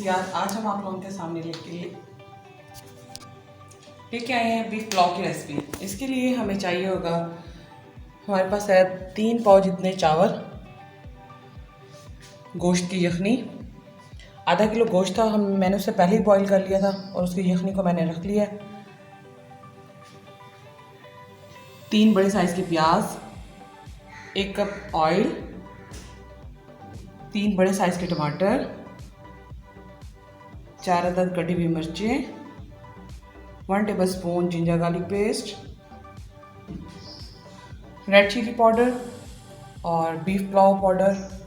DCR। आज हम आप लोगों के सामने लेके आए हैं बीफ पुलाव की रेसिपी। इसके लिए हमें चाहिए होगा, हमारे पास है 3 पाव जितने चावल, गोश्त की यखनी, आधा किलो गोश्त था, मैंने उसे पहले ही बॉईल कर लिया था और उसकी यखनी को मैंने रख लिया है। 3 बड़े साइज़ के प्याज, 1 कप ऑयल, 3 बड़े साइज़ के टमाटर, 4 अदद कटी हुई मिर्चें, 1 table spoon ginger garlic paste, red chilli powder और beef pulao powder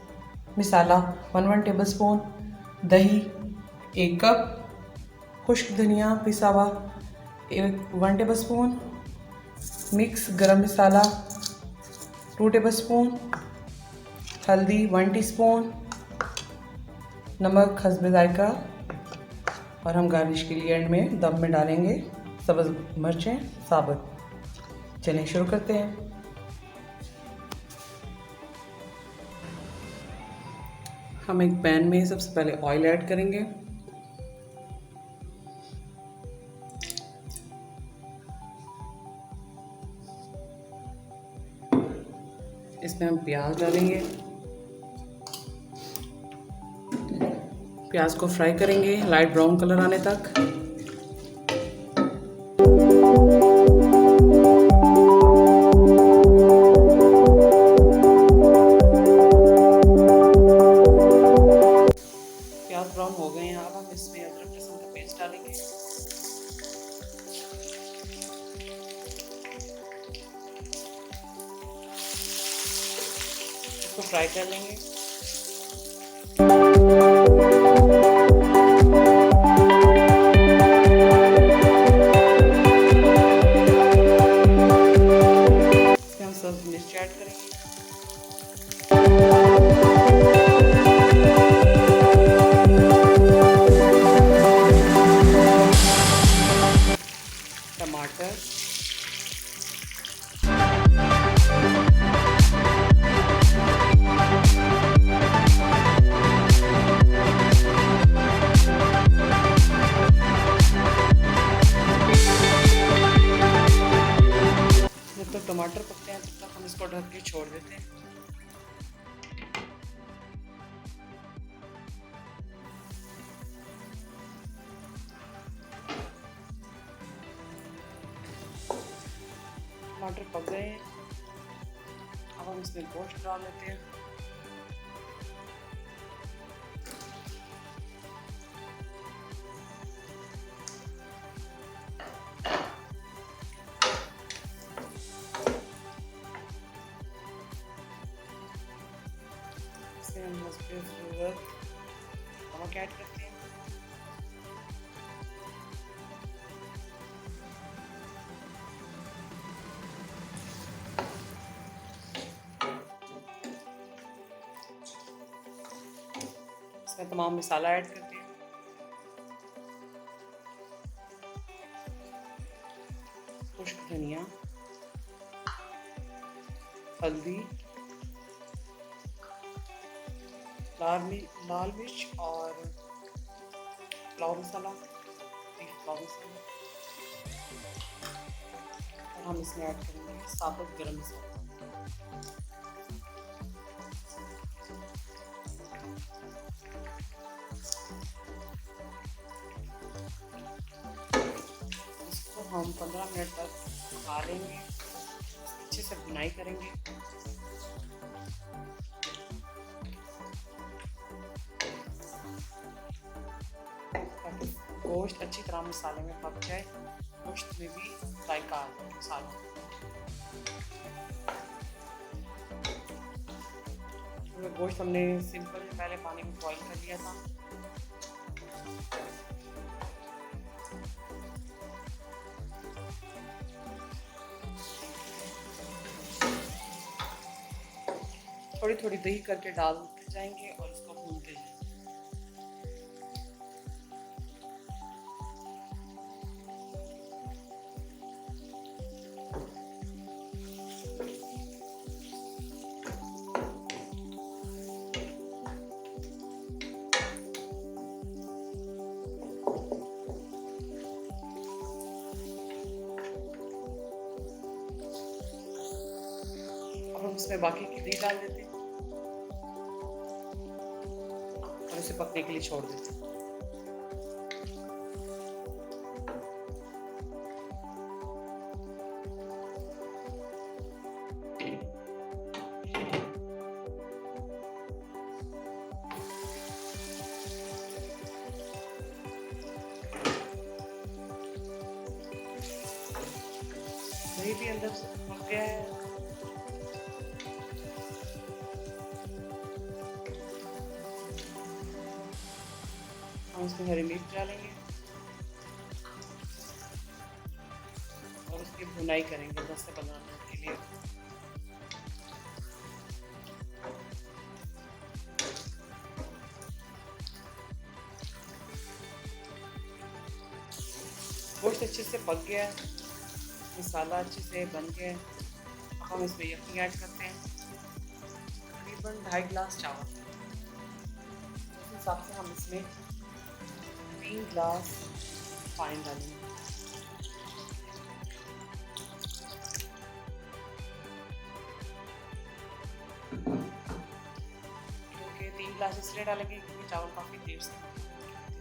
masala 1 table स्पून, दही 1 कप, खुश्क धनिया पिसा हुआ 1 टेबल स्पून, मिक्स गरम मसाला 2 टेबल स्पून, हल्दी 1 टीस्पून, नमक हस्बे जायका, और हम गार्निश के लिए एंड में दम में डालेंगे सब्ज़ मिर्चें साबुत। चलिए शुरू करते हैं। हम एक पैन में सबसे पहले ऑयल ऐड करेंगे। इसमें हम प्याज डालेंगे। प्याज को फ्राई करेंगे लाइट ब्राउन कलर आने तक। प्याज ब्राउन हो गए हैं, अब हम इसमें अदरक लहसुन का पेस्ट डालेंगे। इसको फ्राई कर लेंगे। मिर्च ऐड करेंगे। टमाटर, जब तक टमाटर पकते हैं तब तक हम इसको ढक के छोड़ देते हैं। टमाटर पक गए हैं, अब हम इसमें गोश्त डाल लेते हैं। इसमें हम नमक ऐड करते हैं। इसमें तमाम मसाला ऐड करते हैं। खुश्क धनिया, हल्दी, लाल मिर्च और पुलाव मसाला, बीफ पुलाव मसाला, और हम इसमें ऐड करेंगे साबुत गरम मसाला। इसको हम 15 मिनट तक पका लेंगे, अच्छे से भुनाई करेंगे। गोश्त अच्छी तरह मसाले में पक जाए, गोश्त में भी जायका आ जाए मसाला। गोश्त हमने सिंपल पहले पानी में बॉईल कर लिया था। थोड़ी थोड़ी दही करके डालते जाएंगे और इसको भूनते जाएंगे। इसमें बाकी की दही डाल देते हैं और इसे पकने के लिए छोड़ देते हैं। दही भी अंदर से पक गया है। हम इसमें हरी मिर्च डालेंगे और उसकी भुनाई करेंगे 10 से 15 मिनट के लिए। गोश्त अच्छे से पक गया है, मसाला अच्छे से बन गया है। अब हम इसमें यखनी ऐड करते हैं, तकरीबन 2.5 गिलास चावल। उस हिसाब से हम इसमें 3 गिलास पानी डालेंगे। क्योंकि 3 गिलास इसलिए डालेंगे क्योंकि चावल काफ़ी देर से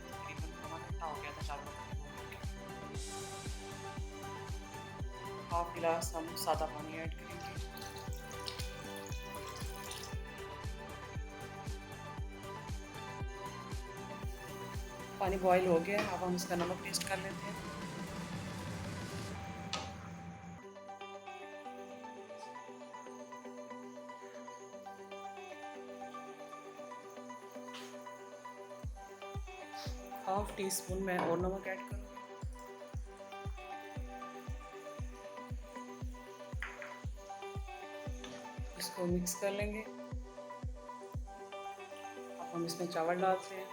तकरीबन आधा घंटा हो गया था चावल। 1/2 गिलास हम सादा पानी ऐड करेंगे। पानी बॉईल हो गया, अब हम इसका नमक टेस्ट कर लेते हैं। ½ टीस्पून मैं और नमक ऐड करूँगी। इसको मिक्स कर लेंगे। अब हम इसमें चावल डालते हैं।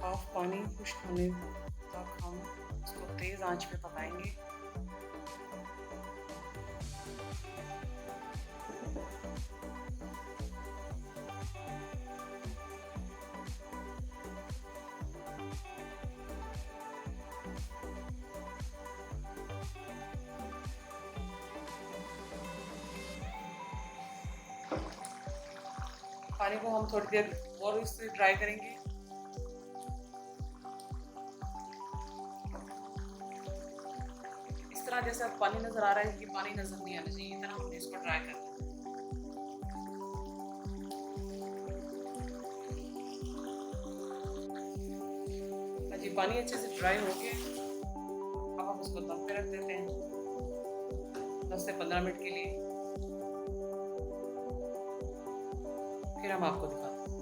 हाफ पानी खुश्क होने तक हम इसको तेज़ आंच पे पकाएंगे। पानी को हम थोड़ी देर और इससे ड्राई करेंगे। इस तरह जैसे पानी नजर आ रहा है कि पानी नजर नहीं आना चाहिए, इतना हमने इसको ड्राई करना है। जी पानी अच्छे से ड्राई हो गया, अब हम इसको दम पे रख देते हैं 10 से 15 मिनट के लिए। फिर हम आपको दिखाते हैं।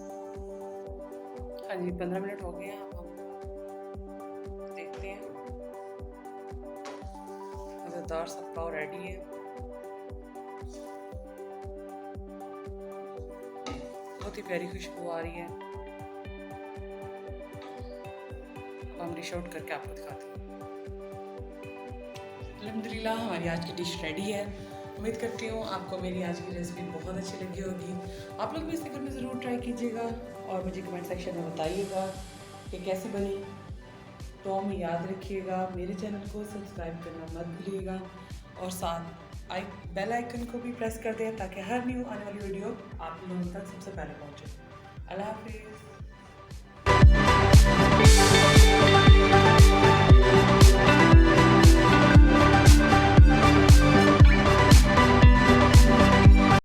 हाँ जी 15 मिनट हो गए हैं, अब हम देखते हैं। मज़ेदार सा पुलाव रेडी है। बहुत ही प्यारी खुशबू आ रही है। अब हम डिश आउट करके आपको दिखाते हैं। अल्हम्दुलिल्लाह हमारी आज की डिश रेडी है। उम्मीद करती हूँ आपको मेरी आज की रेसिपी बहुत अच्छी लगी होगी। आप लोग भी इसे घर में ज़रूर ट्राई कीजिएगा और मुझे कमेंट सेक्शन में बताइएगा कि कैसी बनी। तो हम याद रखिएगा मेरे चैनल को सब्सक्राइब करना मत भूलिएगा और साथ बेल आइकन को भी प्रेस कर दें ताकि हर न्यू आने वाली वीडियो आप लोगों तक सबसे पहले पहुँचे। अल्लाह हाफिज़।